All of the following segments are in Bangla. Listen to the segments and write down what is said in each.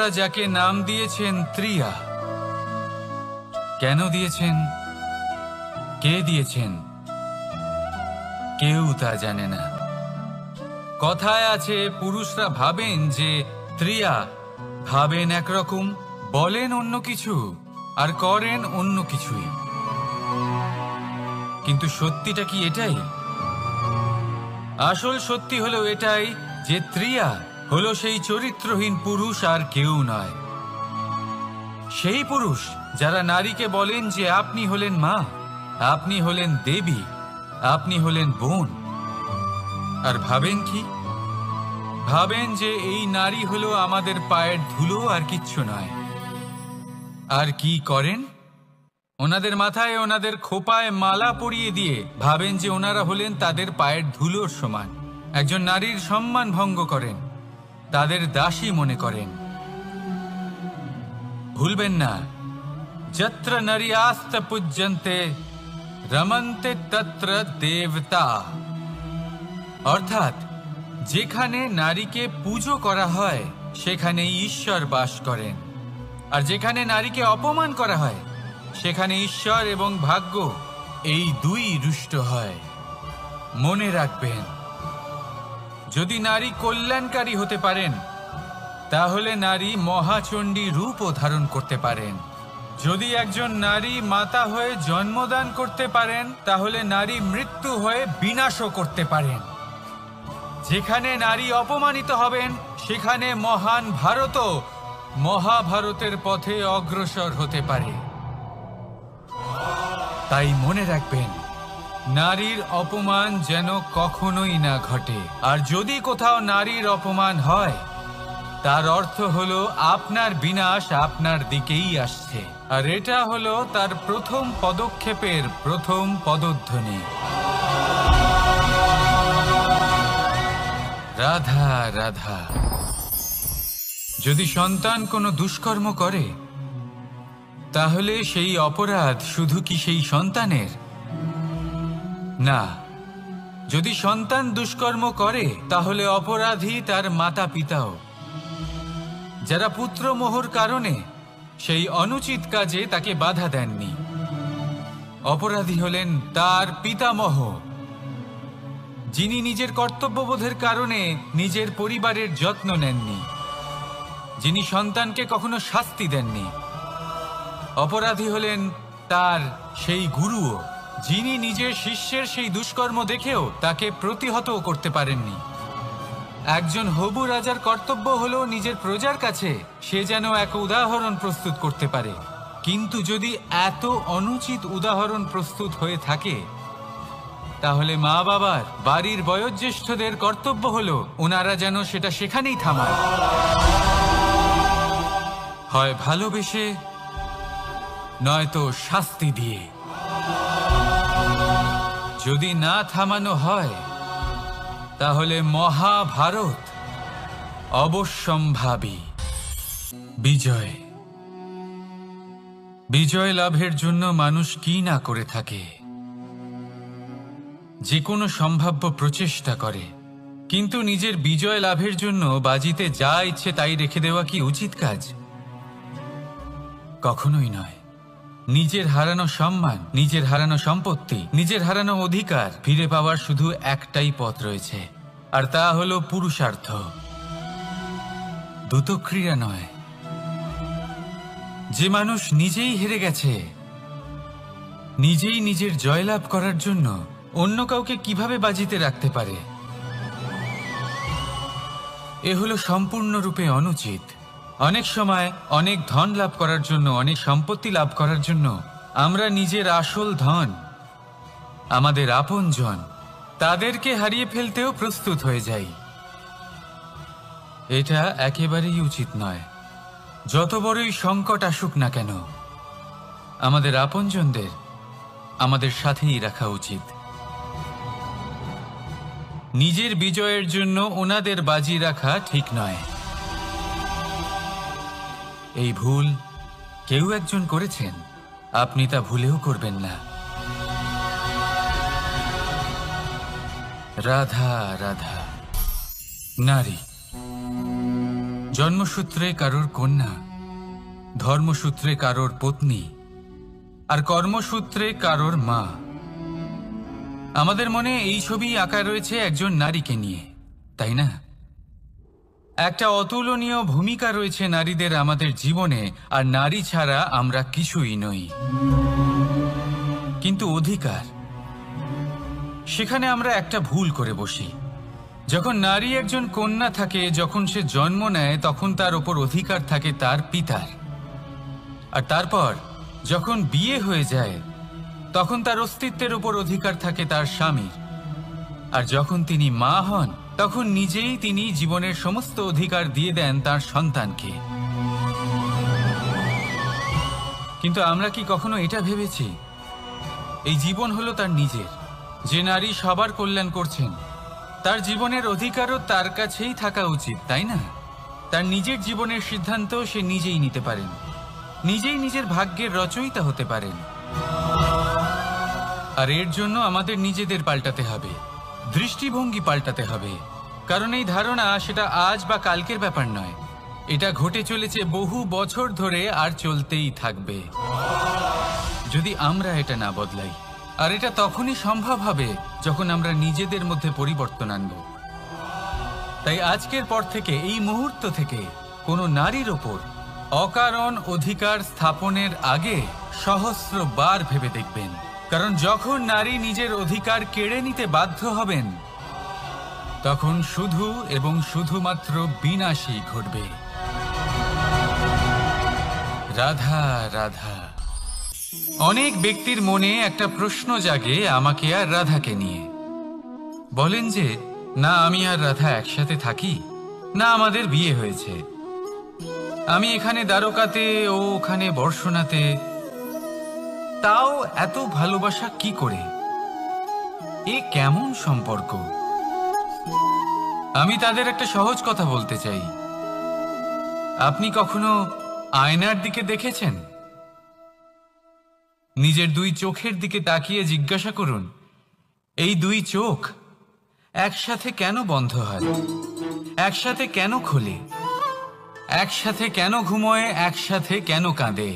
পুরুষরা যাকে নাম দিয়েছেন ত্রিয়া, কেন দিয়েছেন, কে দিয়েছেন, কেউ তা জানে না। কথায় আছে পুরুষরা ভাবেন যে ত্রিয়া, ভাবেন একরকম, বলেন অন্য কিছু, আর করেন অন্য কিছুই। কিন্তু সত্যিটা কি এটাই? আসল সত্যি হলো এটাই যে ত্রিয়া হলো সেই চরিত্রহীন পুরুষ আর কেউ নয়। সেই পুরুষ যারা নারীকে বলেন যে আপনি হলেন মা, আপনি হলেন দেবী, আপনি হলেন বোন। আর ভাবেন কি? ভাবেন যে এই নারী হলো আমাদের পায়ের ধুলো আর কিচ্ছু নয়। আর কি করেন? ওনাদের মাথায়, ওনাদের খোপায় মালা পরিয়ে দিয়ে ভাবেন যে ওনারা হলেন তাদের পায়ের ধুলোর সমান। একজন নারীর সম্মান ভঙ্গ করেন, তাদের দাসী মনে করেন। ভুলবেন না, যত্র নারী আস্ত পূজ্যন্তে রমন্তে তত্র দেবতা। অর্থাৎ যেখানে নারীকে পুজো করা হয় সেখানে ঈশ্বর বাস করেন, আর যেখানে নারীকে অপমান করা হয় সেখানে ঈশ্বর এবং ভাগ্য এই দুই রুষ্ট হয়। মনে রাখবেন, যদি নারী কল্যাণকারী হতে পারেন তাহলে নারী মহাচণ্ডী রূপও ধারণ করতে পারেন। যদি একজন নারী মাতা হয়ে জন্মদান করতে পারেন তাহলে নারী মৃত্যু হয়ে বিনাশও করতে পারেন। যেখানে নারী অপমানিত হবেন সেখানে মহান ভারতও মহাভারতের পথে অগ্রসর হতে পারে। তাই মনে রাখবেন, নারীর অপমান যেন কখনোই না ঘটে। আর যদি কোথাও নারীর অপমান হয় তার অর্থ হলো আপনার বিনাশ আপনার দিকেই আসছে। আর এটা হলো তার প্রথম পদক্ষেপের প্রথম পদধ্বনি। রাধা রাধা। যদি সন্তান কোনো দুষ্কর্ম করে তাহলে সেই অপরাধ শুধু কি সেই সন্তানের? না, যদি সন্তান দুষ্কর্ম করে তাহলে অপরাধী তার মাতা পিতাও, যারা পুত্রমোহর কারণে সেই অনুচিত কাজে তাকে বাধা দেননি। অপরাধী হলেন তার পিতামহ, যিনি নিজের কর্তব্যবোধের কারণে নিজের পরিবারের যত্ন নেননি, যিনি সন্তানকে কখনো শাস্তি দেননি। অপরাধী হলেন তার সেই গুরুও, যিনি নিজের শিষ্যের সেই দুষ্কর্ম দেখেও তাকে প্রতিহত করতে পারেননি। একজন হবু রাজার কর্তব্য হলো নিজের প্রজার কাছে সে যেন এক উদাহরণ প্রস্তুত করতে পারে। কিন্তু যদি এত অনুচিত উদাহরণ প্রস্তুত হয়ে থাকে তাহলে মা বাবার, বাড়ির বয়োজ্যেষ্ঠদের কর্তব্য হলো ওনারা যেন সেটা সেখানেই থামায়, হয় ভালোবেসে নয়তো শাস্তি দিয়ে। যদি না থামানো হয় তাহলে মহাভারত অবশ্যম্ভাবী। বিজয়, বিজয় লাভের জন্য মানুষ কি না করে থাকে, যে কোনো সম্ভাব্য প্রচেষ্টা করে। কিন্তু নিজের বিজয় লাভের জন্য বাজিতে যা ইচ্ছে তাই রেখে দেওয়া কি উচিত কাজ? কখনোই নয়। নিজের হারানো সম্মান, নিজের হারানো সম্পত্তি, নিজের হারানো অধিকার ফিরে পাওয়ার শুধু একটাই পথ রয়েছে, আর তা হলো পুরুষার্থ, দ্রুতক্রিয়া নয়। যে মানুষ নিজেই হেরে গেছে, নিজেই নিজের জয়লাভ করার জন্য অন্য কাউকে কিভাবে বাজিতে রাখতে পারে? এ হলো সম্পূর্ণরূপে অনুচিত। অনেক সময় অনেক ধন লাভ করার জন্য, অনেক সম্পত্তি লাভ করার জন্য আমরা নিজের আসল ধন, আমাদের আপনজন, তাদেরকে হারিয়ে ফেলতেও প্রস্তুত হয়ে যাই। এটা একেবারেই উচিত নয়। যত বড়ই সংকট আসুক না কেন, আমাদের আপনজনদের আমাদের সাথেই রাখা উচিত। নিজের বিজয়ের জন্য ওনাদের বাজি রাখা ঠিক নয়। এই ভুল কেউ একজন করেছেন, আপনি তা ভুলেও করবেন না। রাধা রাধা। নারী, জন্মসূত্রে কারোর কন্যা, ধর্মসূত্রে কারোর পত্নী, আর কর্মসূত্রে কারোর মা। আমাদের মনে এই ছবি আঁকা রয়েছে একজন নারীকে নিয়ে, তাই না? একটা অতুলনীয় ভূমিকা রয়েছে নারীদের আমাদের জীবনে, আর নারী ছাড়া আমরা কিছুই নই। কিন্তু অধিকার, সেখানে আমরা একটা ভুল করে বসি। যখন নারী একজন কন্যা থাকে, যখন সে জন্ম নেয়, তখন তার ওপর অধিকার থাকে তার পিতার। আর তারপর যখন বিয়ে হয়ে যায়, তখন তার অস্তিত্বের উপর অধিকার থাকে তার স্বামীর। আর যখন তিনি মা হন, তখন নিজেই তিনি জীবনের সমস্ত অধিকার দিয়ে দেন তার সন্তানকে। কিন্তু আমরা কি কখনো এটা ভেবেছি এই জীবন হলো তার নিজের? যে নারী সবার কল্যাণ করছেন, তার জীবনের অধিকারও তার কাছেই থাকা উচিত, তাই না? তার নিজের জীবনের সিদ্ধান্ত সে নিজেই নিতে পারেন, নিজেই নিজের ভাগ্যের রচয়িতা হতে পারেন। আর এর জন্য আমাদের নিজেদের পাল্টাতে হবে, দৃষ্টিভঙ্গি পাল্টাতে হবে। কারণ এই ধারণা সেটা আজ বা কালকের ব্যাপার নয়, এটা ঘটে চলেছে বহু বছর ধরে, আর চলতেই থাকবে যদি আমরা এটা না বদলাই। আর এটা তখনই সম্ভব হবে যখন আমরা নিজেদের মধ্যে পরিবর্তন আনব। তাই আজকের পর থেকে, এই মুহূর্ত থেকে, কোনো নারীর ওপর অকারণ অধিকার স্থাপনের আগে সহস্রবার ভেবে দেখবেন। কারণ যখন নারী নিজের অধিকার কেড়ে নিতে বাধ্য হবেন, তখন শুধু এবং শুধুমাত্র বিনাশই ঘটবে। রাধা রাধা। অনেক ব্যক্তির মনে একটা প্রশ্ন জাগে আমাকে আর রাধাকে নিয়ে। বলেন যে, না আমি আর রাধা একসাথে থাকি, না আমাদের বিয়ে হয়েছে, আমি এখানে দ্বারকাতে, ও ওখানে বর্ষণাতে, তাও এত ভালোবাসা কি করে? এ কেমন সম্পর্ক? আমি তাদের একটা সহজ কথা বলতে চাই। আপনি কখনো আয়নার দিকে দেখেছেন? নিজের দুই চোখের দিকে তাকিয়ে জিজ্ঞাসা করুন, এই দুই চোখ একসাথে কেন বন্ধ হয়, একসাথে কেন খোলে, একসাথে কেন ঘুমোয়, একসাথে কেন কাঁদে?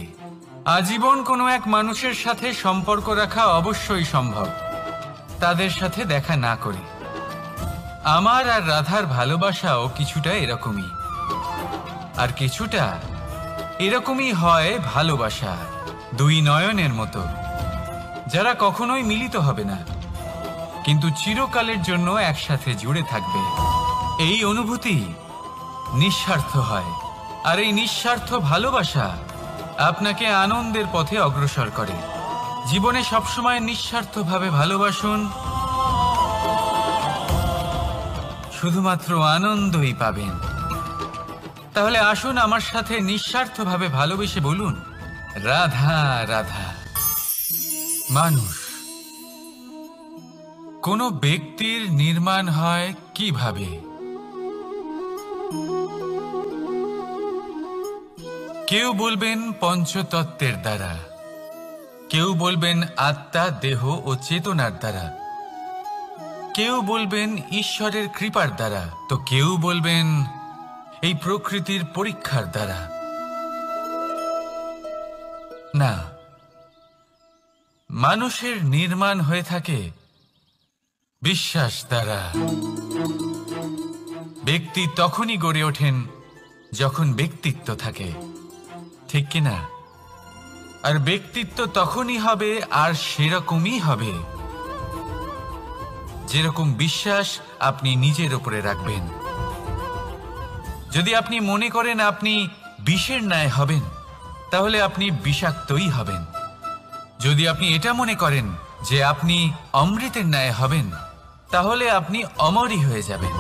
আজীবন কোনো এক মানুষের সাথে সম্পর্ক রাখা অবশ্যই সম্ভব, তাদের সাথে দেখা না করে। আমার আর রাধার ভালোবাসাও কিছুটা এরকমই, আর কিছুটা এরকমই হয় ভালোবাসা দুই নয়নের মতো, যারা কখনোই মিলিত হবে না, কিন্তু চিরকালের জন্য একসাথে জুড়ে থাকবে। এই অনুভূতি নিঃস্বার্থ হয়, আর এই নিঃস্বার্থ ভালোবাসা আপনাকে আনন্দের পথে অগ্রসর করে। জীবনে সবসময় নিঃস্বার্থভাবে ভালোবাসুন, শুধুমাত্র আনন্দই পাবেন। তাহলে আসুন আমার সাথে নিঃস্বার্থভাবে ভালোবেসে বলুন, রাধা রাধা। মানুষ, কোন ব্যক্তির নির্মাণ হয় কিভাবে? কেউ বলবেন পঞ্চতত্ত্বের দ্বারা, কেউ বলবেন আত্মা, দেহ ও চেতনার দ্বারা, কেউ বলবেন ঈশ্বরের কৃপার দ্বারা, তো কেউ বলবেন এই প্রকৃতির পরীক্ষার দ্বারা। না, মানুষের নির্মাণ হয়ে থাকে বিশ্বাস দ্বারা। ব্যক্তি তখনই গড়ে ওঠেন যখন ব্যক্তিত্ব থাকে, ঠিক কিনা? আর ব্যক্তিত্ব তখনই হবে, আর সেরকমই হবে যেরকম বিশ্বাস আপনি নিজের উপরে রাখবেন। যদি আপনি মনে করেন আপনি বিষের ন্যায় হবেন, তাহলে আপনি বিষাক্তই হবেন। যদি আপনি এটা মনে করেন যে আপনি অমৃতের ন্যায় হবেন, তাহলে আপনি অমরই হয়ে যাবেন।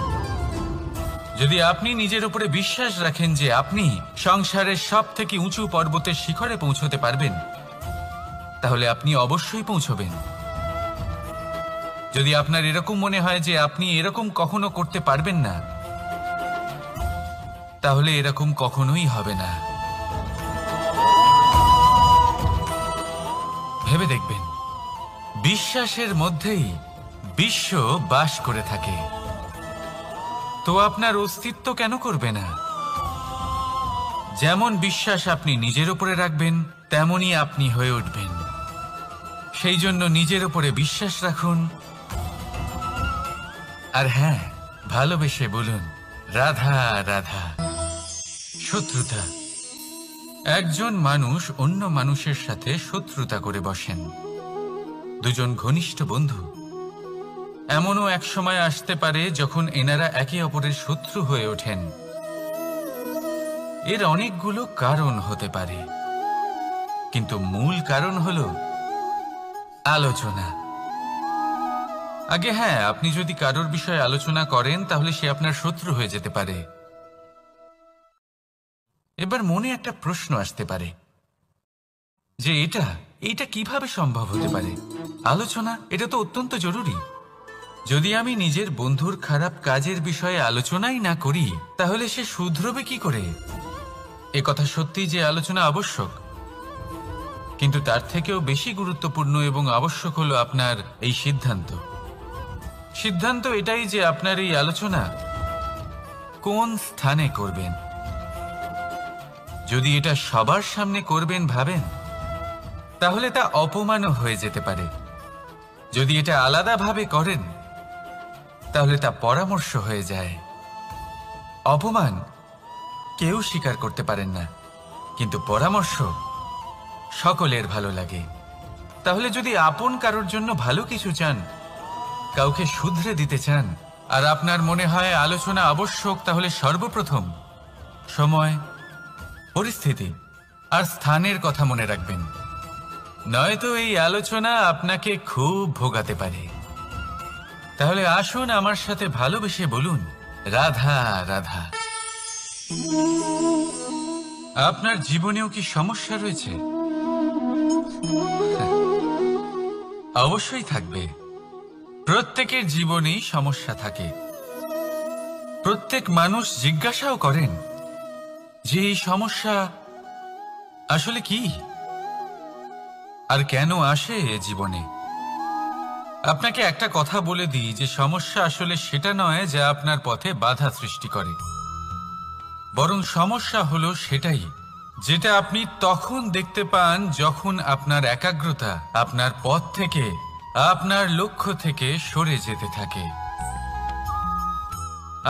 যদি আপনি নিজের উপরে বিশ্বাস রাখেন যে আপনি সংসারের সব থেকে উঁচু পর্বতের শিখরে পৌঁছতে পারবেন, তাহলে আপনি অবশ্যই পৌঁছবেন। যদি আপনার এরকম মনে হয় যে আপনি এরকম কখনো করতে পারবেন না, তাহলে এরকম কখনোই হবে না। ভেবে দেখবেন, বিশ্বাসের মধ্যেই বিশ্ব বাস করে থাকে, তো আপনার অস্তিত্ব কেন করবে না? যেমন বিশ্বাস আপনি নিজের উপরে রাখবেন তেমনই আপনি হয়ে উঠবেন। সেই জন্য নিজের উপরে বিশ্বাস রাখুন, আর হ্যাঁ, ভালোবেসে বলুন রাধা রাধা। শত্রুতা, একজন মানুষ অন্য মানুষের সাথে শত্রুতা করে বসেন, দুজন ঘনিষ্ঠ বন্ধু। এমনও এক সময় আসতে পারে যখন এনারা একে অপরের শত্রু হয়ে ওঠেন। এর অনেকগুলো কারণ হতে পারে, কিন্তু মূল কারণ হলো আলোচনা। আগে হ্যাঁ, আপনি যদি কারোর বিষয়ে আলোচনা করেন তাহলে সে আপনার শত্রু হয়ে যেতে পারে। এবার মনে একটা প্রশ্ন আসতে পারে যে এটা কিভাবে সম্ভব হতে পারে? আলোচনা, এটা তো অত্যন্ত জরুরি। যদি আমি নিজের বন্ধুর খারাপ কাজের বিষয়ে আলোচনাই না করি তাহলে সে শুধরবে কি করে? এ কথা সত্যি যে আলোচনা আবশ্যক, কিন্তু তার থেকেও বেশি গুরুত্বপূর্ণ এবং আবশ্যক হলো আপনার এই সিদ্ধান্ত। সিদ্ধান্ত এটাই যে আপনার এই আলোচনা কোন স্থানে করবেন। যদি এটা সবার সামনে করবেন ভাবেন, তাহলে তা অপমানও হয়ে যেতে পারে। যদি এটা আলাদাভাবে করেন তাহলে তা পরামর্শ হয়ে যায়। অপমান কেউ স্বীকার করতে পারেন না, কিন্তু পরামর্শ সকলের ভালো লাগে। তাহলে যদি আপন কারোর জন্য ভালো কিছু চান, কাউকে শুধরে দিতে চান, আর আপনার মনে হয় আলোচনা আবশ্যক, তাহলে সর্বপ্রথম সময়, পরিস্থিতি আর স্থানের কথা মনে রাখবেন, নয়তো এই আলোচনা আপনাকে খুব ভোগাতে পারে। তাহলে আসুন আমার সাথে ভালোবেসে বলুন রাধা রাধা। আপনার জীবনেও কি সমস্যা রয়েছে? অবশ্যই থাকবে। প্রত্যেকের জীবনেই সমস্যা থাকে। প্রত্যেক মানুষ জিজ্ঞাসাও করেন যে এই সমস্যা আসলে কি আর কেন আসে জীবনে। আপনাকে একটা কথা বলে দিই যে সমস্যা আসলে সেটা নয় যা আপনার পথে বাধা সৃষ্টি করে, বরং সমস্যা হলো সেটাই যেটা আপনি তখন দেখতে পান যখন আপনার একাগ্রতা আপনার পথ থেকে, আপনার লক্ষ্য থেকে সরে যেতে থাকে।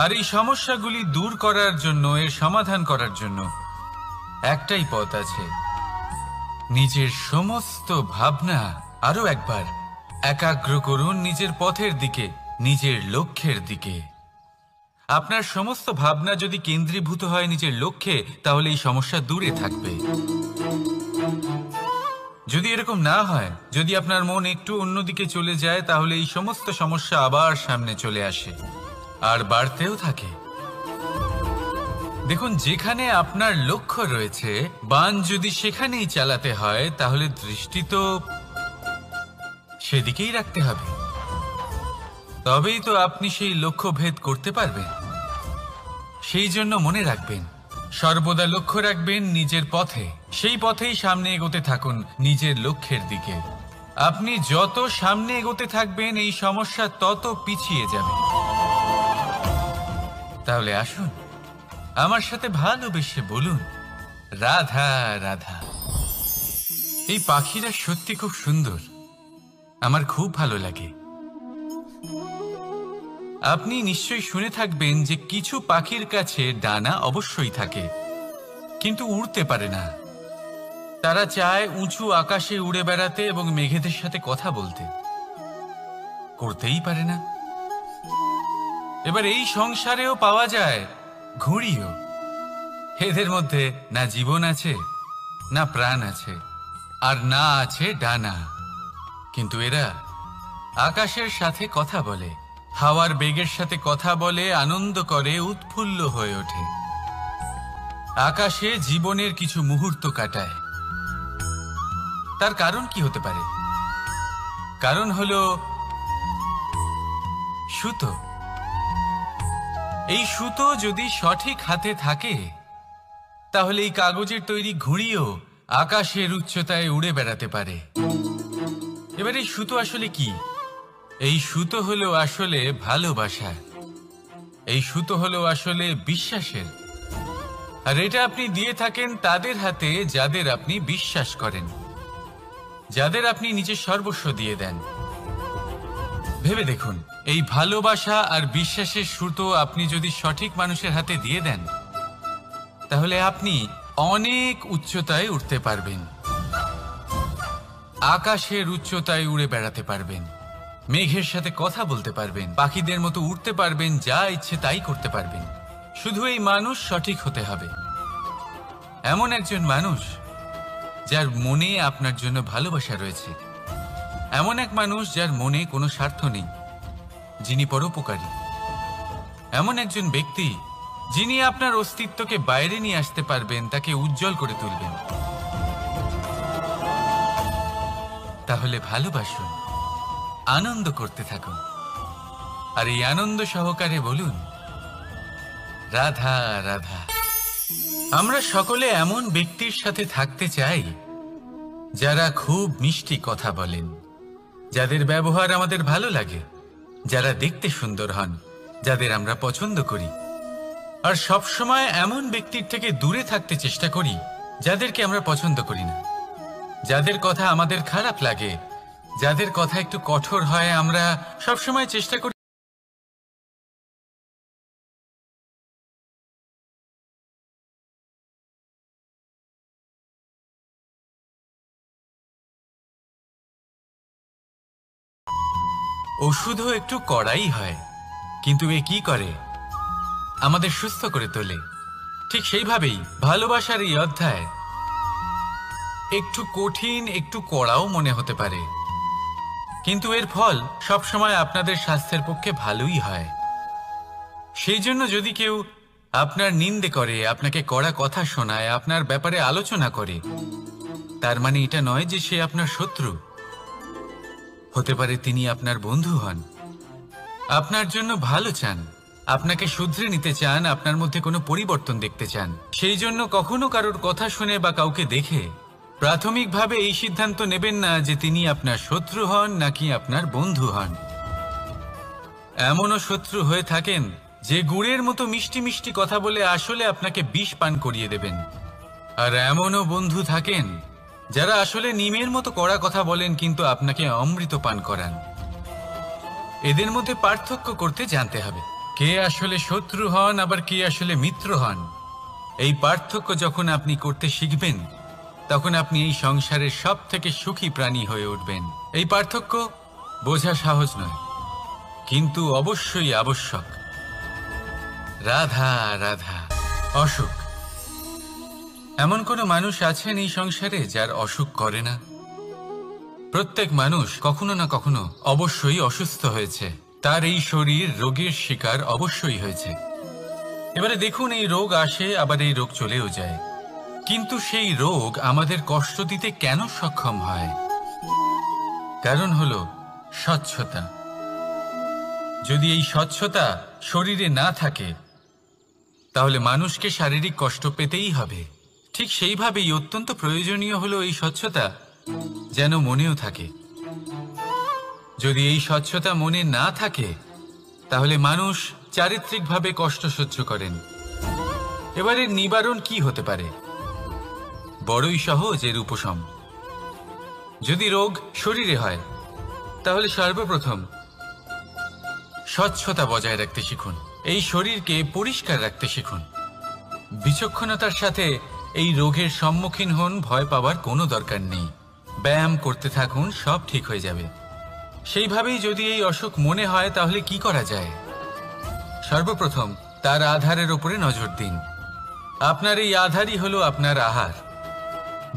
আর এই সমস্যাগুলি দূর করার জন্য, এর সমাধান করার জন্য একটাই পথ আছে, নিজের সমস্ত ভাবনা আরো একবার একাগ্র করুন নিজের পথের দিকে, নিজের লক্ষ্যের দিকে। আপনার সমস্ত ভাবনা যদি কেন্দ্রীভূত হয় নিজের লক্ষ্যে, তাহলে এই সমস্যা দূরে থাকবে। যদি এরকম না হয়, যদি আপনার মন একটু অন্যদিকে চলে যায়, তাহলে এই সমস্ত সমস্যা আবার সামনে চলে আসে আর বাড়তেও থাকে। দেখুন, যেখানে আপনার লক্ষ্য রয়েছে, বাণ যদি সেখানেই চালাতে হয়, তাহলে দৃষ্টি তো সেদিকেই রাখতে হবে। তবেই তো আপনি সেই লক্ষ্য ভেদ করতে পারবেন। সেই জন্য মনে রাখবেন, সর্বদা লক্ষ্য রাখবেন নিজের পথে, সেই পথেই সামনে এগোতে থাকুন নিজের লক্ষ্যের দিকে। আপনি যত সামনে এগোতে থাকবেন এই সমস্যা তত পিছিয়ে যাবে। তাহলে আসুন আমার সাথে ভালোবেসে বলুন রাধা রাধা। এই পাখিরা সত্যি খুব সুন্দর, আমার খুব ভালো লাগে। আপনি নিশ্চয়ই শুনে থাকবেন যে কিছু পাখির কাছে ডানা অবশ্যই থাকে, কিন্তু উড়তে পারে না। তারা চায় উঁচু আকাশে উড়ে বেড়াতে এবং মেঘেদের সাথে কথা বলতে, করতেই পারে না। এবার এই সংসারেও পাওয়া যায় ঘুড়িও। এদের মধ্যে না জীবন আছে, না প্রাণ আছে, আর না আছে ডানা, কিন্তু এরা আকাশের সাথে কথা বলে, হাওয়ার বেগের সাথে কথা বলে, আনন্দ করে, উৎফুল্ল হয়ে ওঠে, আকাশে জীবনের কিছু মুহূর্ত কাটায়। তার কারণ কি হতে পারে? কারণ হলো সুতো। এই সুতো যদি সঠিক হাতে থাকে, তাহলে এই কাগজের তৈরি ঘুড়িও আকাশের উচ্চতায় উড়ে বেড়াতে পারে। এবার এই সুতো আসলে কি? এই সুতো হলো আসলে ভালোবাসা, এই সুতো হলো আসলে বিশ্বাসের। আর এটা আপনি দিয়ে থাকেন তাদের হাতে যাদের আপনি বিশ্বাস করেন, যাদের আপনি নিজের সর্বস্ব দিয়ে দেন। ভেবে দেখুন, এই ভালোবাসা আর বিশ্বাসের সুতো আপনি যদি সঠিক মানুষের হাতে দিয়ে দেন, তাহলে আপনি অনেক উচ্চতায় উঠতে পারবেন, আকাশের উচ্চতায় উড়ে বেড়াতে পারবেন, মেঘের সাথে কথা বলতে পারবেন, পাখিদের মতো উড়তে পারবেন, যা ইচ্ছে তাই করতে পারবেন। শুধু এই মানুষ সঠিক হতে হবে, এমন একজন মানুষ যার মনে আপনার জন্য ভালোবাসা রয়েছে, এমন এক মানুষ যার মনে কোনো স্বার্থ নেই, যিনি পরোপকারী, এমন একজন ব্যক্তি যিনি আপনার অস্তিত্বকে বাইরে নিয়ে আসতে পারবেন, তাকে উজ্জ্বল করে তুলবেন। তাহলে ভালোবাসুন, আনন্দ করতে থাকুন, আর এই আনন্দ সহকারে বলুন, রাধা রাধা। আমরা সকলে এমন ব্যক্তির সাথে থাকতে চাই যারা খুব মিষ্টি কথা বলেন, যাদের ব্যবহার আমাদের ভালো লাগে, যারা দেখতে সুন্দর হন, যাদের আমরা পছন্দ করি। আর সবসময় এমন ব্যক্তির থেকে দূরে থাকতে চেষ্টা করি যাদেরকে আমরা পছন্দ করি না, যাদের কথা আমাদের খারাপ লাগে, যাদের কথা একটু কঠোর হয়। আমরা সবসময় চেষ্টা করি ওষুধও একটু কড়াই হয়, কিন্তু এ কি করে? আমাদের সুস্থ করে তোলে। ঠিক সেইভাবেই ভালোবাসার এই অধ্যায় একটু কঠিন, একটু কড়াও মনে হতে পারে, কিন্তু এর ফল সবসময় আপনাদের স্বাস্থ্যের পক্ষে ভালোই হয়। সেই জন্য যদি কেউ আপনার নিন্দে করে, আপনাকে কড়া কথা শোনায়, আপনার ব্যাপারে আলোচনা করে, তার মানে এটা নয় যে সে আপনার শত্রু। হতে পারে তিনি আপনার বন্ধু হন, আপনার জন্য ভালো চান, আপনাকে শুধরে নিতে চান, আপনার মধ্যে কোনো পরিবর্তন দেখতে চান। সেই জন্য কখনো কারোর কথা শুনে বা কাউকে দেখে প্রাথমিকভাবে এই সিদ্ধান্ত নেবেন না যে তিনি আপনার শত্রু হন নাকি আপনার বন্ধু হন। এমনও শত্রু হয়ে থাকেন যে গুড়ের মতো মিষ্টি মিষ্টি কথা বলে আসলে আপনাকে বিষ পান করিয়ে দেবেন। আর এমনও বন্ধু থাকেন যারা আসলে নিমের মতো কড়া কথা বলেন কিন্তু আপনাকে অমৃত পান করান। এদের মধ্যে পার্থক্য করতে জানতে হবে, কে আসলে শত্রু হন আবার কে আসলে মিত্র হন। এই পার্থক্য যখন আপনি করতে শিখবেন, তখন আপনি এই সংসারের সব থেকে সুখী প্রাণী হয়ে উঠবেন। এই পার্থক্য বোঝা সহজ নয়, কিন্তু অবশ্যই আবশ্যক। রাধা রাধা। অসুখ। এমন কোনো মানুষ আছেন এই সংসারে যার অসুখ করে না? প্রত্যেক মানুষ কখনো না কখনো অবশ্যই অসুস্থ হয়েছে, তার এই শরীর রোগের শিকার অবশ্যই হয়েছে। এবারে দেখুন, এই রোগ আসে আবার এই রোগ চলেও যায়, কিন্তু সেই রোগ আমাদের কষ্ট দিতে কেন সক্ষম হয়? কারণ হলো স্বচ্ছতা। যদি এই স্বচ্ছতা শরীরে না থাকে, তাহলে মানুষকে শারীরিক কষ্ট পেতেই হবে। ঠিক সেইভাবেই অত্যন্ত প্রয়োজনীয় হলো এই স্বচ্ছতা যেন মনেও থাকে। যদি এই স্বচ্ছতা মনে না থাকে, তাহলে মানুষ চারিত্রিকভাবে কষ্ট সহ্য করেন। এবারে নিবারণ কি হতে পারে? বড়ই সহজ এর উপশম। যদি রোগ শরীরে হয়, তাহলে সর্বপ্রথম স্বচ্ছতা বজায় রাখতে শিখুন, এই শরীরকে পরিষ্কার রাখতে শিখুন। বিচক্ষণতার সাথে এই রোগের সম্মুখীন হন, ভয় পাওয়ার কোনো দরকার নেই। ব্যায়াম করতে থাকুন, সব ঠিক হয়ে যাবে। সেইভাবেই যদি এই অসুখ মনে হয়, তাহলে কি করা যায়? সর্বপ্রথম তার আধারের উপরে নজর দিন। আপনার এই আধারই হলো আপনার আহার।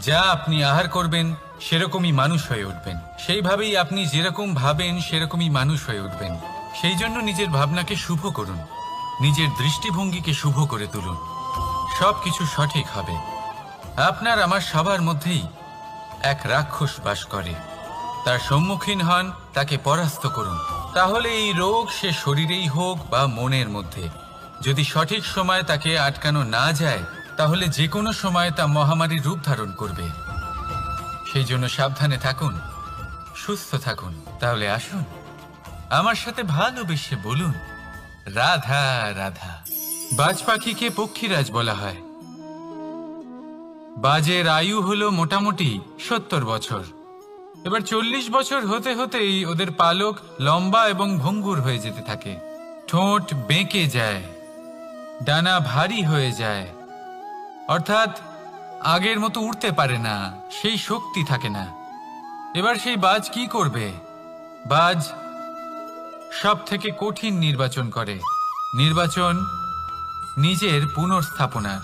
যা আপনি আহার করবেন সেরকমই মানুষ হয়ে উঠবেন। সেইভাবেই আপনি যেরকম ভাবেন সেরকমই মানুষ হয়ে উঠবেন। সেই জন্য নিজের ভাবনাকে শুভ করুন, নিজের দৃষ্টিভঙ্গিকে শুভ করে তুলুন, সব কিছু সঠিক হবে। আপনার আমার সবার মধ্যেই এক রাক্ষস বাস করে, তার সম্মুখীন হন, তাকে পরাস্ত করুন। তাহলে এই রোগ সে শরীরেই হোক বা মনের মধ্যে, যদি সঠিক সময় তাকে আটকানো না যায়, তাহলে যে কোনো সময় তা মহামারীর রূপ ধারণ করবে। সেই জন্য সাবধানে থাকুন, সুস্থ থাকুন। তাহলে আসুন আমার সাথে ভালোবেসে বলুন, রাধা রাধা। বাজ পাখিকে পক্ষীরাজ বলা হয়, বাজের আয়ু হলো মোটামুটি 70 বছর। এবার 40 বছর হতে হতেই ওদের পালক লম্বা এবং ভঙ্গুর হয়ে যেতে থাকে, ঠোঁট বেঁকে যায়, ডানা ভারী হয়ে যায়, অর্থাৎ আগের মতো উড়তে পারে না, সেই শক্তি থাকে না। এবার সেই বাজ কি করবে? বাজ সব থেকে কঠিন নির্বাচন করে, নির্বাচন নিজের পুনর্স্থাপনার।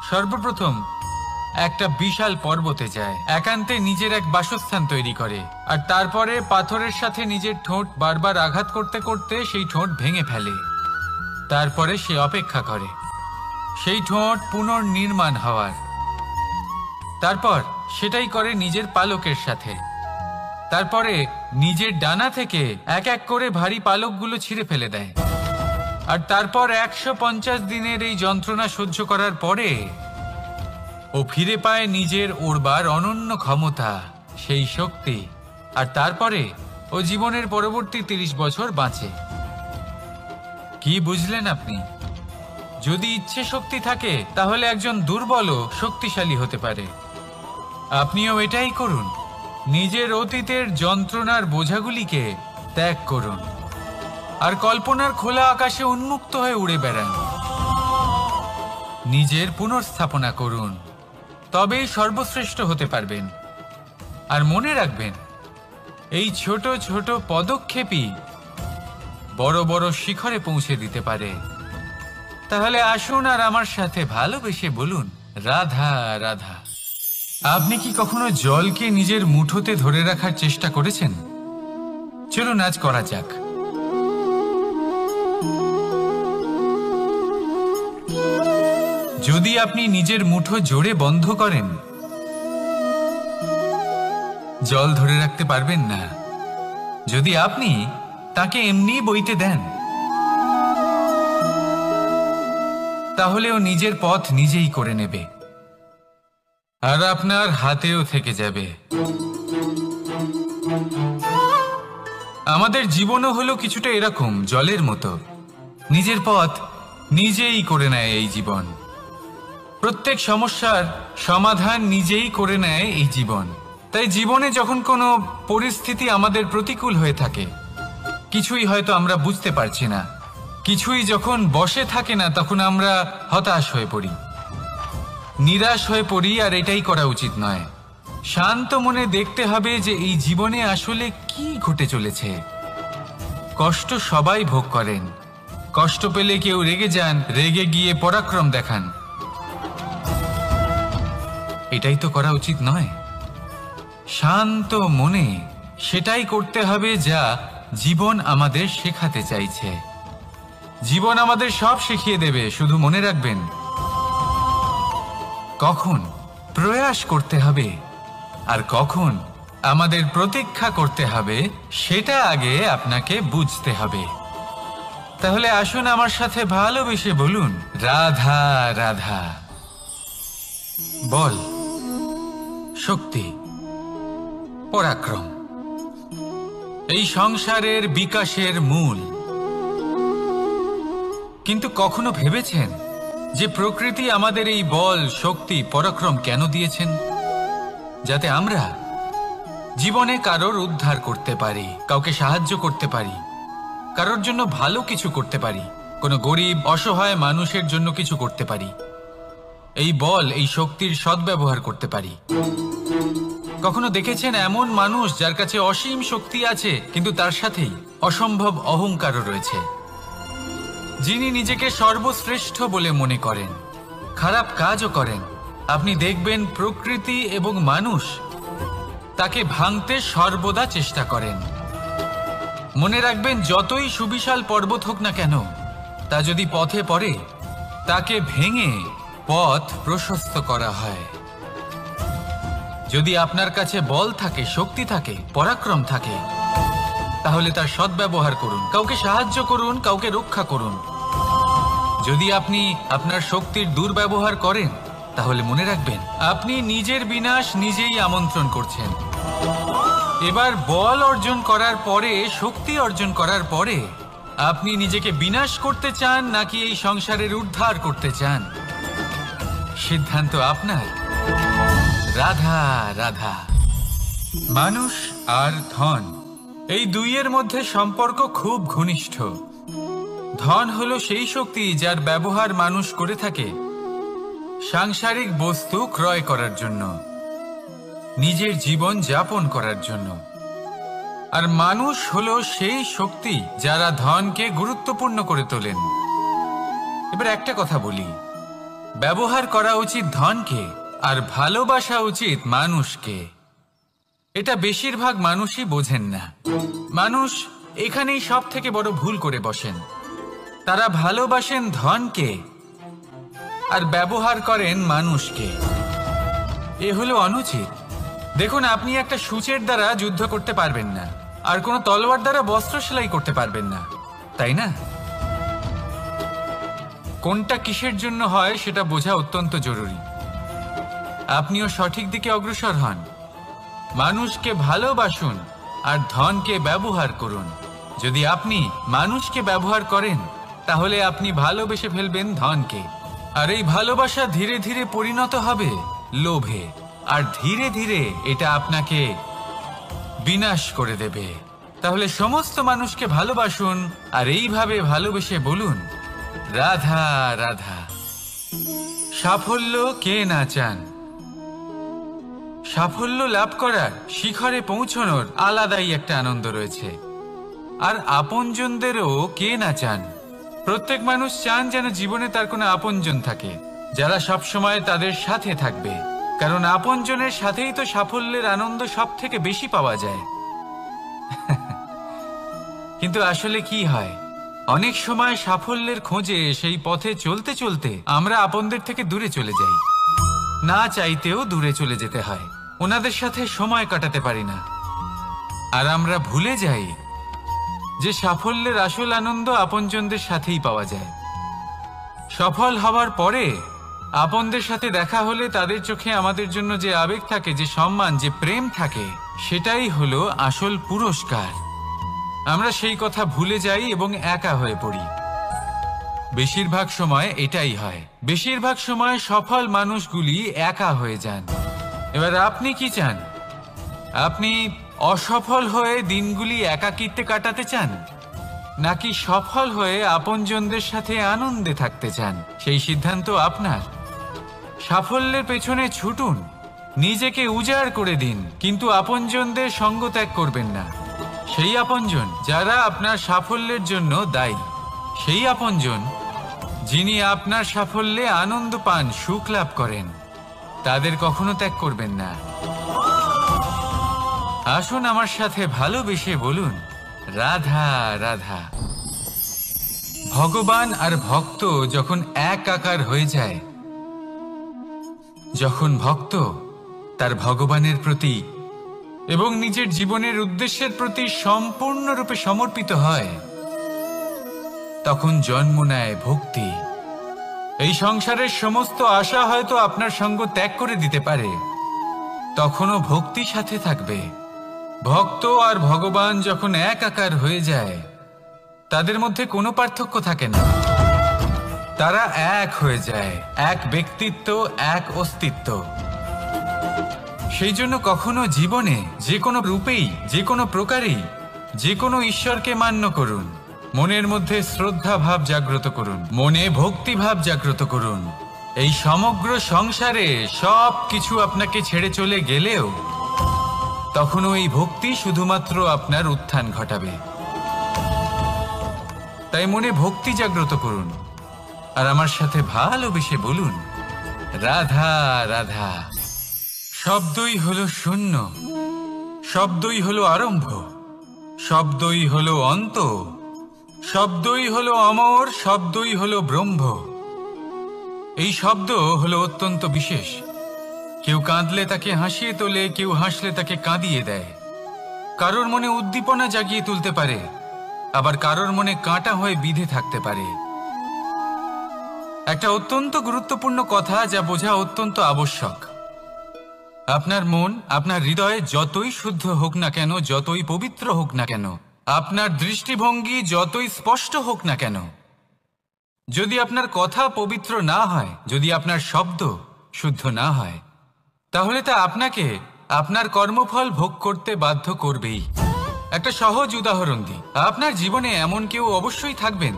সর্বপ্রথম একটা বিশাল পর্বতে যায়, একান্তে নিজের এক বাসস্থান তৈরি করে, আর তারপরে পাথরের সাথে নিজের ঠোঁট বারবার আঘাত করতে করতে সেই ঠোঁট ভেঙে ফেলে। তারপরে সে অপেক্ষা করে সেই ঠোঁট পুনর্নির্মাণ হওয়ার। তারপর সেটাই করে নিজের পালকের সাথে। তারপরে নিজের ডানা থেকে এক এক করে ভারী পালকগুলো ছিঁড়ে ফেলে দেয়। আর তারপর 150 দিনের এই যন্ত্রণা সহ্য করার পরে ও ফিরে পায় নিজের ওড়বার অনন্য ক্ষমতা, সেই শক্তি। আর তারপরে ও জীবনের পরবর্তী 30 বছর বাঁচে। কি বুঝলেন আপনি? যদি ইচ্ছে শক্তি থাকে তাহলে একজন দুর্বলও শক্তিশালী হতে পারে। আপনিও এটাই করুন, নিজের অতীতের যন্ত্রণার বোঝাগুলিকে ত্যাগ করুন আর কল্পনার খোলা আকাশে উন্মুক্ত হয়ে উড়ে বেড়ান। নিজের পুনর্স্থাপনা করুন, তবেই সর্বশ্রেষ্ঠ হতে পারবেন। আর মনে রাখবেন, এই ছোট ছোট পদক্ষেপই বড় বড় শিখরে পৌঁছে দিতে পারে। তাহলে আসুন আর আমার সাথে ভালোবেসে বলুন, রাধা রাধা। আপনি কি কখনো জলকে নিজের মুঠোতে ধরে রাখার চেষ্টা করেছেন? চলুন আজ করা যাক। যদি আপনি নিজের মুঠো জোরে বন্ধ করেন, জল ধরে রাখতে পারবেন না। যদি আপনি তাকে এমনি বইতে দেন, তাহলে ও নিজের পথ নিজেই করে নেবে আর আপনার হাতেও থেকে যাবে। আমাদের জীবনও হলো কিছুটা এরকম, জলের মতো। নিজের পথ নিজেই করে নেয় এই জীবন। প্রত্যেক সমস্যার সমাধান নিজেই করে নেয় এই জীবন। তাই জীবনে যখন কোনো পরিস্থিতি আমাদের প্রতিকূল হয়ে থাকে, কিছুই হয়তো আমরা বুঝতে পারছি না, কিছুই যখন বসে থাকে না, তখন আমরা হতাশ হয়ে পড়ি, নিরাশ হয়ে পড়ি। আর এটাই করা উচিত নয়। শান্ত মনে দেখতে হবে যে এই জীবনে আসলে কি ঘটে চলেছে। কষ্ট সবাই ভোগ করেন। কষ্ট পেলে কেউ রেগে যান, রেগে গিয়ে পরাক্রম দেখান। এটাই তো করা উচিত নয়। শান্ত মনে সেটাই করতে হবে যা জীবন আমাদের শেখাতে চাইছে। জীবন আমাদের সব শিখিয়ে দেবে, শুধু মনে রাখবেন কখন প্রয়াস করতে হবে আর কখন আমাদের প্রতীক্ষা করতে হবে, সেটা আগে আপনাকে বুঝতে হবে। তাহলে আসুন আমার সাথে ভালোবেসে বলুন, রাধা রাধা। বল, শক্তি, পরাক্রম এই সংসারের বিকাশের মূল। কিন্তু কখনো ভেবেছেন যে প্রকৃতি আমাদের এই বল, শক্তি, পরাক্রম কেন দিয়েছেন? যাতে আমরা জীবনে কারোর উদ্ধার করতে পারি, কাউকে সাহায্য করতে পারি, কারোর জন্য ভালো কিছু করতে পারি, কোনো গরিব অসহায় মানুষের জন্য কিছু করতে পারি। এই বল, এই শক্তির সদ্ব্যবহার করতে পারি। কখনো দেখেছেন এমন মানুষ যার কাছে অসীম শক্তি আছে, কিন্তু তার সাথেই অসম্ভব অহংকারও রয়েছে? যিনি নিজেকে সর্বশ্রেষ্ঠ বলে মনে করেন, খারাপ কাজও করেন। আপনি দেখবেন প্রকৃতি এবং মানুষ তাকে ভাঙতে সর্বদা চেষ্টা করেন। মনে রাখবেন, যতই সুবিশাল পর্বত হোক না কেন, তা যদি পথে পড়ে, তাকে ভেঙে পথ প্রশস্ত করা হয়। যদি আপনার কাছে বল থাকে, শক্তি থাকে, পরাক্রম থাকে, তাহলে তার সদ্ব্যবহার করুন, কাউকে সাহায্য করুন, কাউকে রক্ষা করুন। যদি আপনি আপনার শক্তির দুর্ব্যবহার করেন, তাহলে মনে রাখবেন আপনি নিজের বিনাশ নিজেই আমন্ত্রণ করছেন। এবার বল অর্জন করার পরে, শক্তি অর্জন করার পরে আপনি নিজেকে বিনাশ করতে চান নাকি এই সংসারের উদ্ধার করতে চান, সিদ্ধান্ত আপনার। রাধা রাধা। মানুষ আর ধন, এই দুইয়ের মধ্যে সম্পর্ক খুব ঘনিষ্ঠ। ধন হলো সেই শক্তি যার ব্যবহার মানুষ করে থাকে সাংসারিক বস্তু ক্রয় করার জন্য, নিজের জীবন যাপন করার জন্য। আর মানুষ হলো সেই শক্তি যারা ধনকে গুরুত্বপূর্ণ করে তোলেন। এবার একটা কথা বলি, ব্যবহার করা উচিত ধনকে আর ভালোবাসা উচিত মানুষকে। এটা বেশিরভাগ মানুষই বোঝেন না। মানুষ এখানেই সব থেকে বড় ভুল করে বসেন। তারা ভালোবাসেন ধনকে আর ব্যবহার করেন মানুষকে। এ হলো অনুচিত। দেখুন, আপনি একটা সূচের দ্বারা যুদ্ধ করতে পারবেন না, আর কোনো তলোয়ার দ্বারা বস্ত্র সেলাই করতে পারবেন না, তাই না? কোনটা কিসের জন্য হয় সেটা বোঝা অত্যন্ত জরুরি। আপনিও সঠিক দিকে অগ্রসর হন। মানুষকে ভালোবাসুন আর ধনকে ব্যবহার করুন। যদি আপনি মানুষকে ব্যবহার করেন তাহলে আপনি ভালোবেসে ফেলবেন ধনকে, আর এই ভালোবাসা ধীরে ধীরে পরিণত হবে লোভে, আর ধীরে ধীরে এটা আপনাকে বিনাশ করে দেবে। তাহলে সমস্ত মানুষকে ভালোবাসুন আর এইভাবে ভালোবেসে বলুন, রাধা রাধা। সাফল্য কে না চান? সাফল্য লাভ করার, শিখরে পৌঁছানোর আলাদাই একটা আনন্দ রয়েছে। আর আপনজনদেরও কে না চান? প্রত্যেক মানুষ চান যেন জীবনে তার কোনো আপনজন থাকে, যারা সবসময় তাদের সাথে থাকবে। কারণ আপনজনের সাথেই তো সাফল্যের আনন্দ সব থেকে বেশি পাওয়া যায়। কিন্তু আসলে কি হয়, অনেক সময় সাফল্যের খোঁজে সেই পথে চলতে চলতে আমরা আপনদের থেকে দূরে চলে যাই। না চাইতেও দূরে চলে যেতে হয়, ওনাদের সাথে সময় কাটাতে পারি না। আর আমরা ভুলে যাই যে সাফল্যের আসল আনন্দ আপনজনদের সাথেই পাওয়া যায়। সফল হওয়ার পরে আপনদের সাথে দেখা হলে তাদের চোখে আমাদের জন্য যে আবেগ থাকে, যে সম্মান, যে প্রেম থাকে, সেটাই হলো আসল পুরস্কার। আমরা সেই কথা ভুলে যাই এবং একা হয়ে পড়ি। বেশিরভাগ সময় এটাই হয়। বেশিরভাগ সময় সফল মানুষগুলি একা হয়ে যান। এবার আপনি কি চান? আপনি অসফল হয়ে দিনগুলি একাকিত্বে কাটাতে চান, নাকি সফল হয়ে আপনজনদের সাথে আনন্দে থাকতে চান? সেই সিদ্ধান্ত আপনার। সাফল্যের পেছনে ছুটুন, নিজেকে উজাড় করে দিন, কিন্তু আপনজনদের সঙ্গ ত্যাগ করবেন না। সেই আপনজন যারা আপনার সাফল্যের জন্য দায়ী, সেই আপনজন যিনি আপনার সাফল্যে আনন্দ পান, সুখ লাভ করেন, তাদের কখনো ত্যাগ করবেন না। আসুন আমার সাথে ভালোবেসে বলুন, রাধা রাধা। ভগবান আর ভক্ত যখন এক আকার হয়ে যায়, যখন ভক্ত তার ভগবানের প্রতি এবং নিজের জীবনের উদ্দেশ্যের প্রতি সম্পূর্ণরূপে সমর্পিত হয়, তখন জন্ম নেয় ভক্তি। এই সংসারের সমস্ত আশা হয়তো আপনার সঙ্গ ত্যাগ করে দিতে পারে, তখনও ভক্তি সাথে থাকবে। ভক্ত আর ভগবান যখন এক আকার হয়ে যায়, তাদের মধ্যে কোনো পার্থক্য থাকে না। তারা এক হয়ে যায়, এক ব্যক্তিত্ব, এক অস্তিত্ব। সেই জন্য কখনো জীবনে যে কোনো রূপেই, যে কোনো প্রকারেই, যে কোনো ঈশ্বরকে মান্য করুন। মনের মধ্যে শ্রদ্ধা ভাব জাগ্রত করুন, মনে ভক্তি ভাব জাগ্রত করুন। এই সমগ্র সংসারে সব কিছু আপনাকে ছেড়ে চলে গেলেও তখনও এই ভক্তি শুধুমাত্র আপনার উত্থান ঘটাবে। তাই মনে ভক্তি জাগ্রত করুন আর আমার সাথে ভালোবেসে বলুন, রাধা রাধা। শব্দই হলো শূন্য, শব্দই হলো আরম্ভ, শব্দই হলো অন্ত, শব্দই হলো অমর, শব্দই হলো ব্রহ্ম। এই শব্দ হলো অত্যন্ত বিশেষ। কেউ কাঁদলে তাকে হাসিয়ে তোলে, কেউ হাসলে তাকে কাঁদিয়ে দেয়। কারোর মনে উদ্দীপনা জাগিয়ে তুলতে পারে, আবার কারোর মনে কাঁটা হয়ে বিঁধে থাকতে পারে। একটা অত্যন্ত গুরুত্বপূর্ণ কথা যা বোঝা অত্যন্ত আবশ্যক। আপনার মন, আপনার হৃদয় যতই শুদ্ধ হোক না কেন, যতই পবিত্র হোক না কেন, আপনার দৃষ্টিভঙ্গি যতই স্পষ্ট হোক না কেন, যদি আপনার কথা পবিত্র না হয়, যদি আপনার শব্দ শুদ্ধ না হয়, তাহলে তা আপনাকে আপনার কর্মফল ভোগ করতে বাধ্য করবেই। একটা সহজ উদাহরণ দিই, আপনার জীবনে এমন কেউ অবশ্যই থাকবেন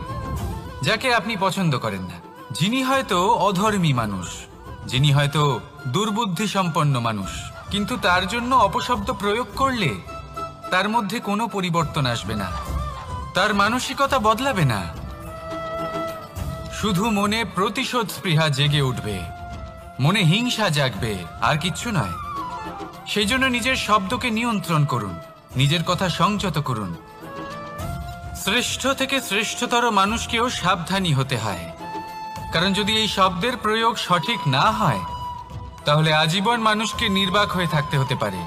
যাকে আপনি পছন্দ করেন না, যিনি হয়তো অধর্মী মানুষ, যিনি হয়তো দুর্বুদ্ধি সম্পন্ন মানুষ, কিন্তু তার জন্য অপশব্দ প্রয়োগ করলে তার মধ্যে কোনো পরিবর্তন আসবে না, তার মানসিকতা বদলাবে না, শুধু মনে প্রতিশোধ স্পৃহা জেগে উঠবে, মনে হিংসা জাগবে, আর কিচ্ছু নয়। সেই জন্য নিজের শব্দকে নিয়ন্ত্রণ করুন, নিজের কথা সংযত করুন। শ্রেষ্ঠ থেকে শ্রেষ্ঠতর মানুষকেও সাবধানী হতে হয়, কারণ যদি এই শব্দের প্রয়োগ সঠিক না হয় তাহলে আজীবন মানুষকে নির্বাক হয়ে থাকতে হতে পারে।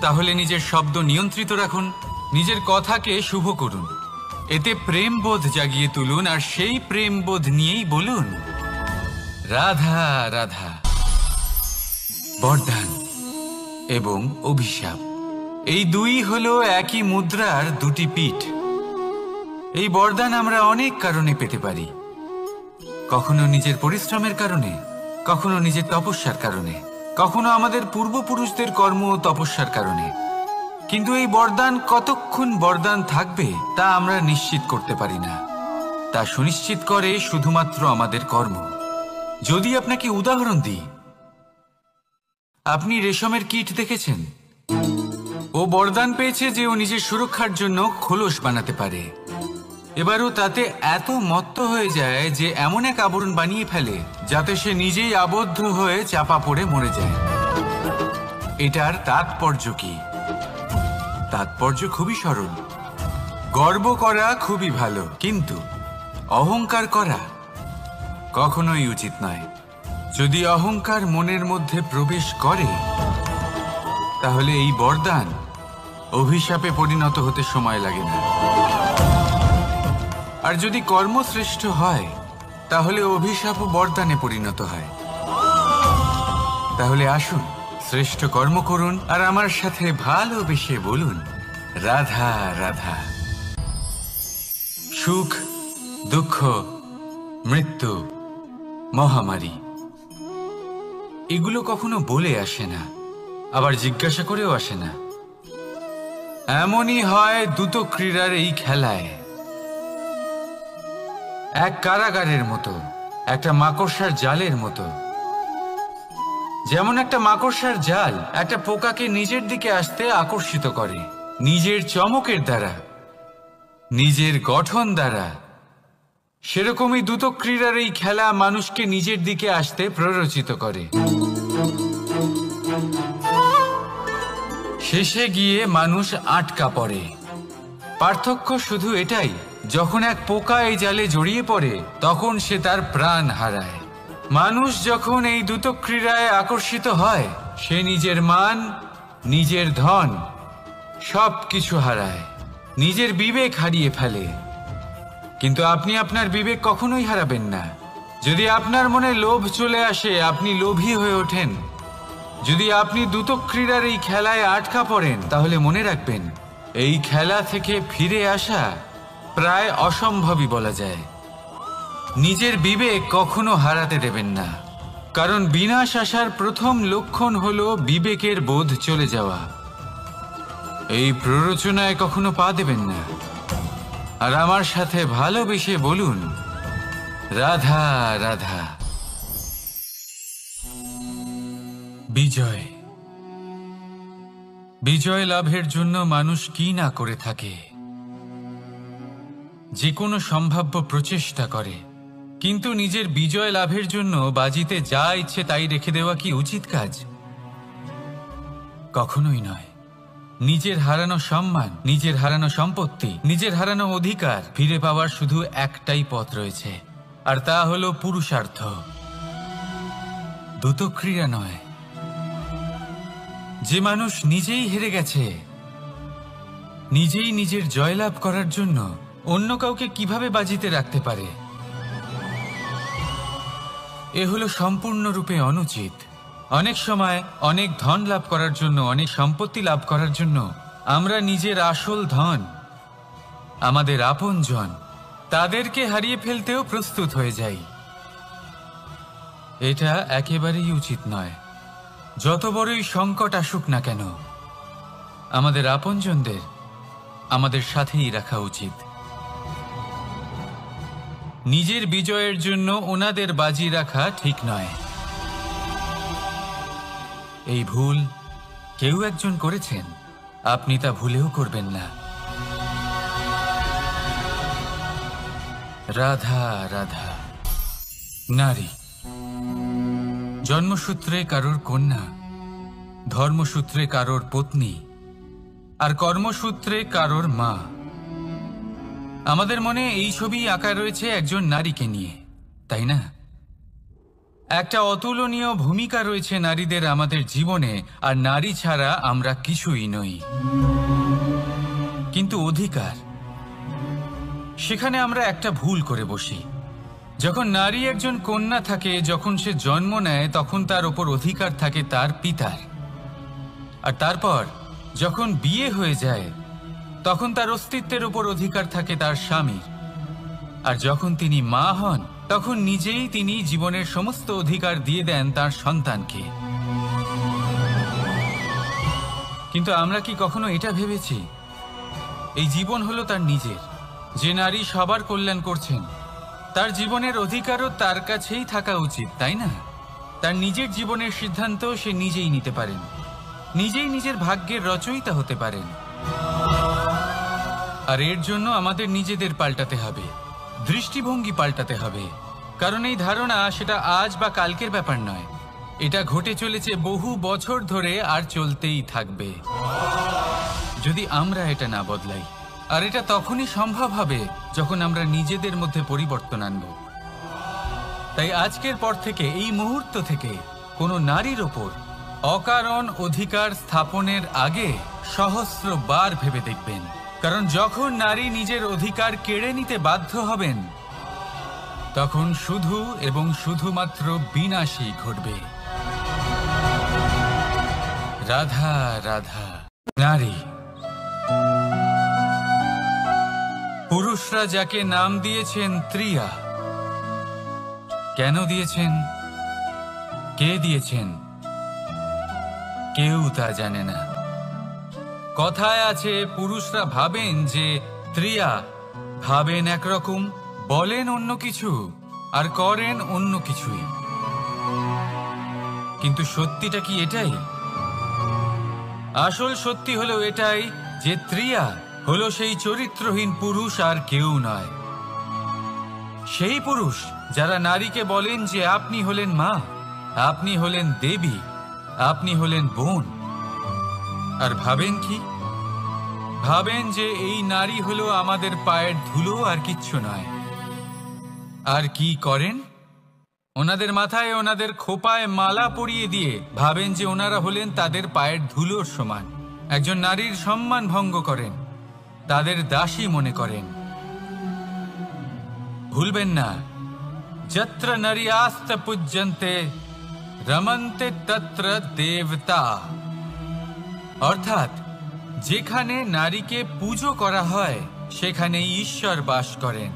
তাহলে নিজের শব্দ নিয়ন্ত্রিত রাখুন, নিজের কথাকে শুভ করুন, এতে প্রেমবোধ জাগিয়ে তুলুন, আর সেই প্রেমবোধ নিয়েই বলুন রাধা রাধা। বরদান এবং অভিশাপ এই দুই হলো একই মুদ্রার দুটি পিঠ। এই বরদান আমরা অনেক কারণে পেতে পারি, কখনো নিজের পরিশ্রমের কারণে, কখনো নিজের তপস্যার কারণে, কখনো আমাদের পূর্বপুরুষদের কর্ম ও তপস্যার কারণে। কিন্তু এই বরদান কতক্ষণ বরদান থাকবে তা আমরা নিশ্চিত করতে পারি না, তা সুনিশ্চিত করে শুধুমাত্র আমাদের কর্ম। যদি আপনাকে উদাহরণ দিই, আপনি রেশমের কীট দেখেছেন? ও বরদান পেয়েছে যে ও নিজের সুরক্ষার জন্য খোলস বানাতে পারে। এবারও তাতে এত মত্ত হয়ে যায় যে এমন এক আবরণ বানিয়ে ফেলে যাতে সে নিজেই আবদ্ধ হয়ে চাপা পড়ে মরে যায়। এটার তাৎপর্য কি? তাৎপর্য খুবই সরল। গর্ব করা খুবই ভালো, কিন্তু অহংকার করা কখনোই উচিত নয়। যদি অহংকার মনের মধ্যে প্রবেশ করে তাহলে এই বরদান অভিশাপে পরিণত হতে সময় লাগে না। আর যদি কর্মশ্রেষ্ঠ হয় তাহলে অভিশাপও বরদানে পরিণত হয়। তাহলে আসুন শ্রেষ্ঠ কর্ম করুন আর আমার সাথে ভালোবেসে বলুন রাধা রাধা। সুখ, দুঃখ, মৃত্যু, মহামারী এগুলো কখনো বলে আসে না, আবার জিজ্ঞাসা করেও আসে না। এমনই হয় দ্রুত ক্রীড়ার এই খেলায়। এক কারাগারের মতো, একটা মাকড়সার জালের মতো। যেমন একটা মাকড়সার জাল একটা পোকাকে নিজের দিকে আসতে আকর্ষিত করে নিজের চমকের দ্বারা, নিজের গঠন দ্বারা, সেরকমই দ্রুত ক্রীড়ার এই খেলা মানুষকে নিজের দিকে আসতে প্ররোচিত করে। শেষে গিয়ে মানুষ আটকা পড়ে। পার্থক্য শুধু এটাই, যখন এক পোকা এই জালে জড়িয়ে পড়ে তখন সে তার প্রাণ হারায়। মানুষ যখন এই দ্রুত ক্রীড়ায় আকর্ষিত হয় সে নিজের মান, নিজের ধন সব কিছু হারায়, নিজের বিবেক হারিয়ে ফেলে। কিন্তু আপনি আপনার বিবেক কখনোই হারাবেন না। যদি আপনার মনে লোভ চলে আসে আপনি লোভী হয়ে ওঠেন। যদি আপনি দ্রুত ক্রীড়ার এই খেলায় আটকা পড়েন তাহলে মনে রাখবেন এই খেলা থেকে ফিরে আসা প্রায় অসম্ভবই বলা যায়। নিজের বিবেক কখনো হারাতে দেবেন না, কারণ বিনাশ আসার প্রথম লক্ষণ হলো বিবেকের বোধ চলে যাওয়া। এই প্ররোচনায় কখনো পা দেবেন না। আর আমার সাথে ভালোবেসে বলুন রাধা রাধা। বিজয়, বিজয় লাভের জন্য মানুষ কি না করে থাকে, যে কোনো সম্ভাব্য প্রচেষ্টা করে। কিন্তু নিজের বিজয় লাভের জন্য বাজিতে যা ইচ্ছে তাই রেখে দেওয়া কি উচিত কাজ? কখনোই নয়। নিজের হারানো সম্মান, নিজের হারানো সম্পত্তি, নিজের হারানো অধিকার ফিরে পাওয়ার শুধু একটাই পথ রয়েছে, আর তা হলো পুরুষার্থ, দ্রুত ক্রীড়া নয়। যে মানুষ নিজেই হেরে গেছে, নিজেই নিজের জয়লাভ করার জন্য অন্য কাউকে কিভাবে বাজিতে রাখতে পারে? এ হলো সম্পূর্ণরূপে অনুচিত। অনেক সময় অনেক ধন লাভ করার জন্য, অনেক সম্পত্তি লাভ করার জন্য আমরা নিজের আসল ধন, আমাদের আপনজন, তাদেরকে হারিয়ে ফেলতেও প্রস্তুত হয়ে যাই। এটা একেবারেই উচিত নয়। যত বড়ই সংকট আসুক না কেন, আমাদের আপনজনদের আমাদের সাথেই রাখা উচিত। নিজের বিজয়ের জন্য ওনাদের বাজি রাখা ঠিক নয়। এই ভুল কেউ একজন করেছেন, আপনি তা ভুলেও করবেন না। রাধা রাধা। নারী জন্মসূত্রে কারোর কন্যা, ধর্মসূত্রে কারোর পত্নী, আর কর্মসূত্রে কারোর মা। আমাদের মনে এই ছবি আঁকা রয়েছে একজন নারীকে নিয়ে, তাই না? একটা অতুলনীয় ভূমিকা রয়েছে নারীদের আমাদের জীবনে, আর নারী ছাড়া আমরা কিছুই নই। কিন্তু অধিকার, সেখানে আমরা একটা ভুল করে বসি। যখন নারী একজন কন্যা থাকে, যখন সে জন্ম নেয়, তখন তার ওপর অধিকার থাকে তার পিতার। আর তারপর যখন বিয়ে হয়ে যায়, তখন তার অস্তিত্বের উপর অধিকার থাকে তার স্বামীর। আর যখন তিনি মা হন, তখন নিজেই তিনি জীবনের সমস্ত অধিকার দিয়ে দেন তার সন্তানকে। কিন্তু আমরা কি কখনো এটা ভেবেছি এই জীবন হলো তার নিজের? যে নারী সবার কল্যাণ করছেন, তার জীবনের অধিকারও তার কাছেই থাকা উচিত, তাই না? তার নিজের জীবনের সিদ্ধান্ত সে নিজেই নিতে পারেন, নিজেই নিজের ভাগ্যের রচয়িতা হতে পারেন। আর এর জন্য আমাদের নিজেদের পাল্টাতে হবে, দৃষ্টিভঙ্গি পাল্টাতে হবে। কারণ এই ধারণা সেটা আজ বা কালকের ব্যাপার নয়, এটা ঘটে চলেছে বহু বছর ধরে আর চলতেই থাকবে যদি আমরা এটা না বদলাই। আর এটা তখনই সম্ভব হবে যখন আমরা নিজেদের মধ্যে পরিবর্তন আনব। তাই আজকের পর থেকে, এই মুহূর্ত থেকে, কোনো নারীর ওপর অকারণ অধিকার স্থাপনের আগে সহস্রবার ভেবে দেখবেন। কারণ যখন নারী নিজের অধিকার কেড়ে নিতে বাধ্য হবেন, তখন শুধু এবং শুধুমাত্র বিনাশই ঘটবে। রাধা রাধা। নারী, পুরুষরা যাকে নাম দিয়েছেন ত্রিয়া, কেন দিয়েছেন, কে দিয়েছেন, কেউ তা জানে না। কথায় আছে, পুরুষরা ভাবেন যে ত্রিয়া, ভাবেন একরকম, বলেন অন্য কিছু, আর করেন অন্য কিছুই। কিন্তু সত্যিটা কি এটাই? আসল সত্যি হলো এটাই যে ত্রিয়া হলো সেই চরিত্রহীন পুরুষ, আর কেউ নয়। সেই পুরুষ যারা নারীকে বলেন যে আপনি হলেন মা, আপনি হলেন দেবী, আপনি হলেন বোন। আর ভাবেন কি? ভাবেন যে এই নারী হলো আমাদের পায়ের ধুলো, আর কিচ্ছু নয়। আর কি করেন? ওনাদের মাথায়, ওনাদের খোপায় মালা পরিয়ে দিয়ে ভাবেন যে ওনারা হলেন তাদের পায়ের ধুলোর সমান। একজন নারীর সম্মান ভঙ্গ করেন, তাদের দাসী মনে করেন। ভুলবেন না, যত্র নারী আস্ত পূজ্যন্তে রমন্তে তত্র দেবতা। অর্থাৎ যেখানে নারীকে পুজো করা হয়, সেখানে ঈশ্বর বাস করেন।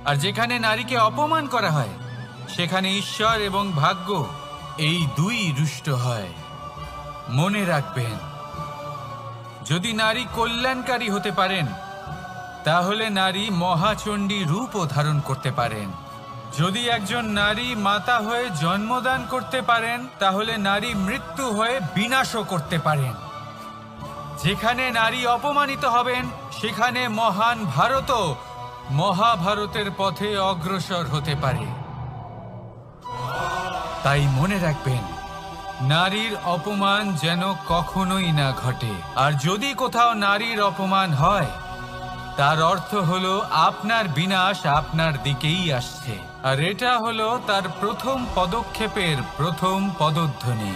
আর যেখানে নারীকে অপমান করা হয়, সেখানে ঈশ্বর এবং ভাগ্য এই দুই রুষ্ট হয়। মনে রাখবেন, যদি নারী কল্যাণকারী হতে পারেন, তাহলে নারী মহাচণ্ডী রূপও ধারণ করতে পারেন। যদি একজন নারী মাতা হয়ে জন্মদান করতে পারেন, তাহলে নারী মৃত্যু হয়ে বিনাশও করতে পারেন। যেখানে নারী অপমানিত হবেন, সেখানে মহান ভারতও মহাভারতের পথে অগ্রসর হতে পারে। তাই মনে রাখবেন, নারীর অপমান যেন কখনোই না ঘটে। আর যদি কোথাও নারীর অপমান হয়, তার অর্থ হলো আপনার বিনাশ আপনার দিকেই আসছে। আর এটা হলো তার প্রথম পদক্ষেপের প্রথম পদধ্বনি।